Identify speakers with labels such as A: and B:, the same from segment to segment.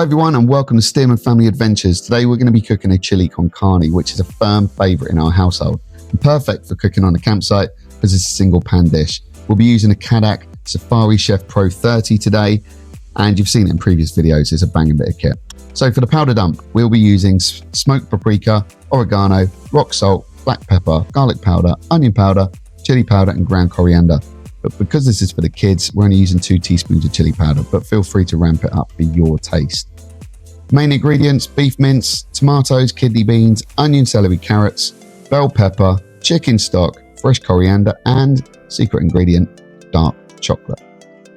A: Hi everyone and welcome to Stearman Family Adventures. Today we're going to be cooking a chili con carne, which is a firm favourite in our household and perfect for cooking on a campsite because it's a single pan dish. We'll be using a Cadac Safari Chef Pro 30 today, and you've seen it in previous videos. It's a banging bit of kit. So for the powder dump, we'll be using smoked paprika, oregano, rock salt, black pepper, garlic powder, onion powder, chili powder and ground coriander. But because this is for the kids, we're only using 2 teaspoons of chili powder, but feel free to ramp it up for your taste. Main ingredients: beef mince, tomatoes, kidney beans, onion, celery, carrots, bell pepper, chicken stock, fresh coriander, and secret ingredient, dark chocolate.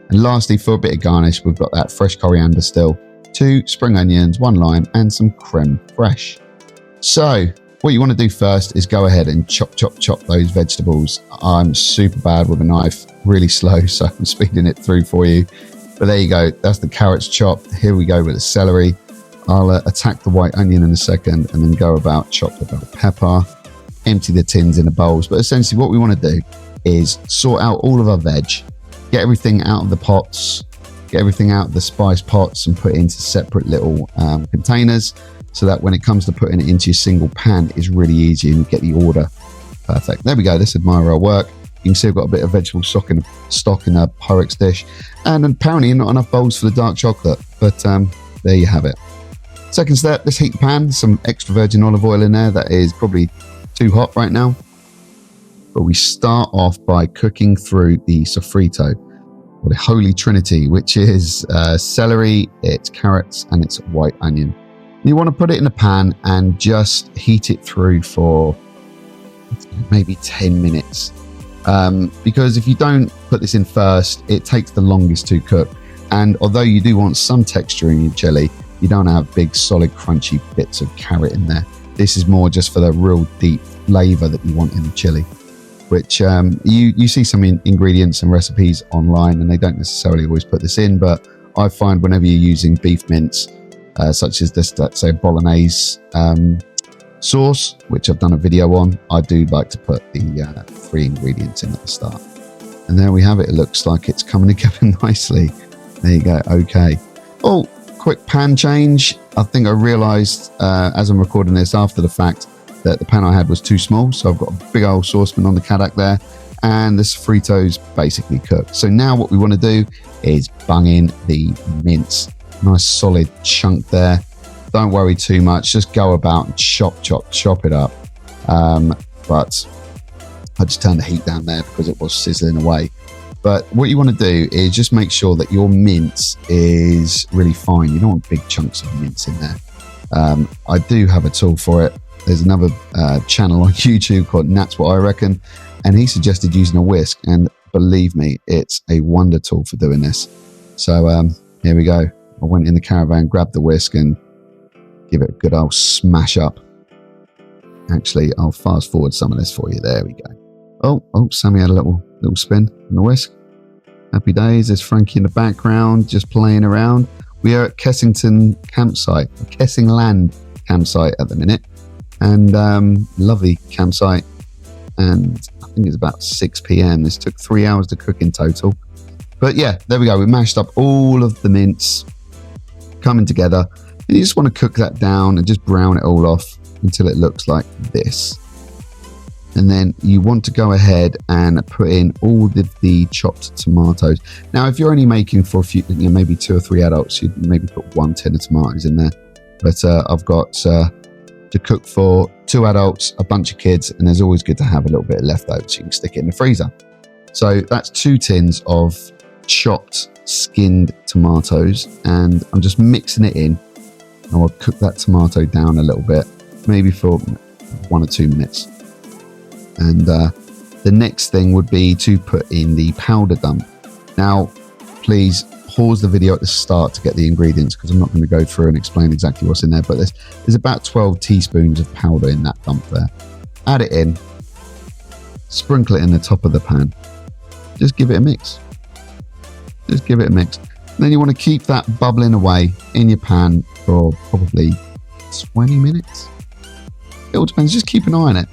A: And lastly, for a bit of garnish, we've got that fresh coriander still, 2 spring onions, 1 lime, and some creme fraiche. So what you want to do first is go ahead and chop those vegetables. I'm super bad with a knife, really slow, so I'm speeding it through for you. But there you go, that's the carrots chopped. Here we go with the celery. I'll attack the white onion in a second and then go about chop the bell pepper, empty the tins in the bowls. But essentially what we want to do is sort out all of our veg, get everything out of the pots, get everything out of the spice pots and put it into separate little containers, so that when it comes to putting it into your single pan, it's really easy and you get the order perfect. There we go, let's admire our work. You can see I've got a bit of vegetable stock in a Pyrex dish, and apparently not enough bowls for the dark chocolate, but there you have it. Second step, let's heat the pan, some extra virgin olive oil in there. That is probably too hot right now. But we start off by cooking through the Soffritto, or the Holy Trinity, which is celery, it's carrots, and it's white onion. You want to put it in a pan and just heat it through for maybe 10 minutes. Because if you don't put this in first, it takes the longest to cook. And although you do want some texture in your chili, you don't have big, solid, crunchy bits of carrot in there. This is more just for the real deep flavour that you want in the chili, which you see some ingredients and recipes online, and they don't necessarily always put this in. But I find whenever you're using beef mince, such as this, let's say bolognese sauce, which I've done a video on, I do like to put the 3 ingredients in at the start. And there we have it. It looks like it's coming together nicely. There you go. Okay. Oh, quick pan change. I think I realized as I'm recording this after the fact that the pan I had was too small, so I've got a big old saucepan on the Cadac there, and the Soffritto's basically cooked. So now what we want to do is bung in the mince. Nice solid chunk there. Don't worry too much, just go about and chop it up. But I just turned the heat down there because it was sizzling away. But what you want to do is just make sure that your mince is really fine. You don't want big chunks of mince in there. I do have a tool for it. There's another channel on YouTube called That's What I Reckon, and he suggested using a whisk, and believe me, it's a wonder tool for doing this. So here we go. I went in the Caravan, grabbed the whisk and give it a good old smash up. Actually, I'll fast forward some of this for you. There we go. Oh, Sammy had a little spin in the whisk. Happy days. There's Frankie in the background, just playing around. We are at Kessingland campsite at the minute, and lovely campsite. And I think it's about 6 p.m. This took 3 hours to cook in total. But yeah, there we go. We mashed up all of the mince coming together, and you just want to cook that down and just brown it all off until it looks like this. And then you want to go ahead and put in all the chopped tomatoes. Now, if you're only making for a few, maybe 2 or 3 adults, you'd maybe put 1 tin of tomatoes in there. But I've got to cook for 2 adults, a bunch of kids, and there's always good to have a little bit left over so you can stick it in the freezer. So that's 2 tins of chopped skinned tomatoes, and I'm just mixing it in. I'll cook that tomato down a little bit, maybe for 1 or 2 minutes. And the next thing would be to put in the powder dump. Now, please pause the video at the start to get the ingredients, because I'm not going to go through and explain exactly what's in there, but there's about 12 teaspoons of powder in that dump there. Add it in, sprinkle it in the top of the pan. Just give it a mix. And then you want to keep that bubbling away in your pan for probably 20 minutes. It all depends. Just keep an eye on it.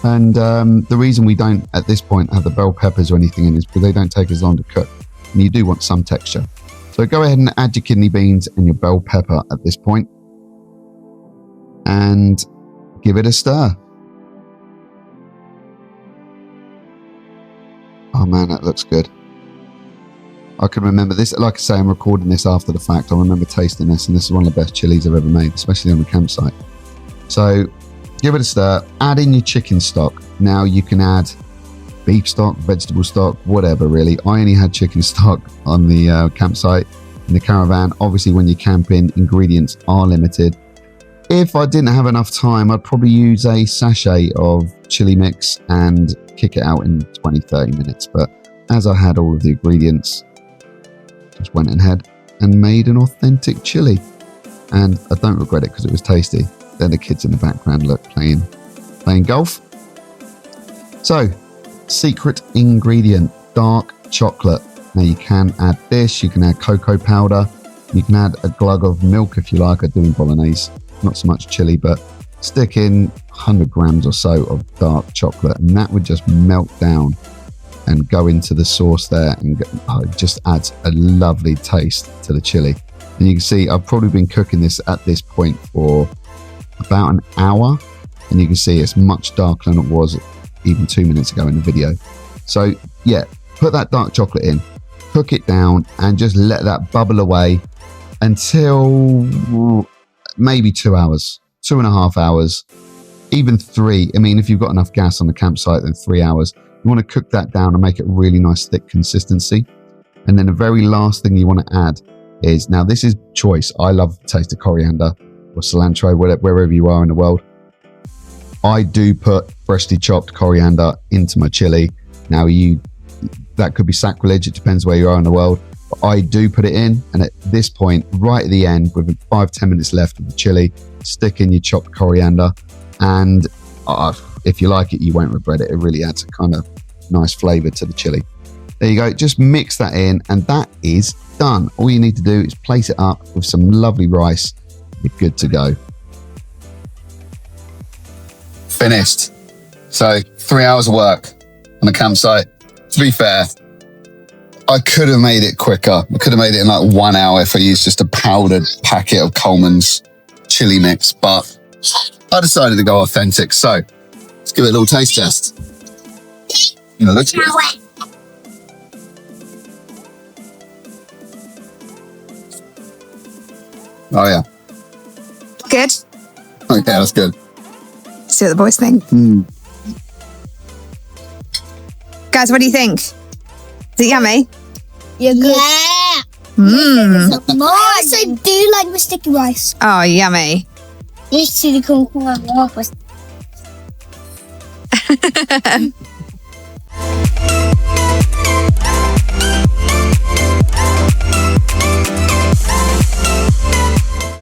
A: And the reason we don't, at this point, have the bell peppers or anything in is because they don't take as long to cook. And you do want some texture. So go ahead and add your kidney beans and your bell pepper at this point and give it a stir. Oh man, that looks good. I can remember this, like I say, I'm recording this after the fact. I remember tasting this, and this is one of the best chilies I've ever made, especially on the campsite. So give it a stir, add in your chicken stock. Now you can add beef stock, vegetable stock, whatever really. I only had chicken stock on the campsite in the caravan. Obviously when you're camping, ingredients are limited. If I didn't have enough time, I'd probably use a sachet of chili mix and kick it out in 20-30 minutes. But as I had all of the ingredients, just went ahead and made an authentic chili. And I don't regret it because it was tasty. Then the kids in the background look playing golf. So, secret ingredient, dark chocolate. Now you can add this, you can add cocoa powder, you can add a glug of milk if you like. I do in bolognese, not so much chili, but stick in 100 grams or so of dark chocolate, and that would just melt down and go into the sauce there, and it just adds a lovely taste to the chili. And you can see I've probably been cooking this at this point for about an hour, and you can see it's much darker than it was even 2 minutes ago in the video. So yeah, put that dark chocolate in, cook it down, and just let that bubble away until maybe 2 hours, 2.5 hours, even 3. I mean, if you've got enough gas on the campsite, then 3 hours. You want to cook that down and make it really nice thick consistency. And then the very last thing you want to add is, now this is choice, I love the taste of coriander or cilantro, wherever you are in the world. I do put freshly chopped coriander into my chili. Now that could be sacrilege, it depends where you are in the world, but I do put it in. And at this point, right at the end, with 5-10 minutes left of the chili, stick in your chopped coriander, and if you like it, you won't regret it. It really adds a kind of nice flavour to the chili. There you go, just mix that in, and that is done. All you need to do is place it up with some lovely rice. You're good to go. Finished. So 3 hours of work on the campsite. To be fair, I could have made it quicker. I could have made it in like 1 hour if I used just a powdered packet of Coleman's chili mix, but I decided to go authentic. So let's give it a little taste test. You know, looks good. Oh yeah.
B: Good?
A: Okay, that's good.
B: See what the boys think. Guys, what do you think? Is it yummy?
C: You're good.
D: Yeah.
C: I also do like the sticky rice.
B: Oh, yummy.
C: This chili con carne.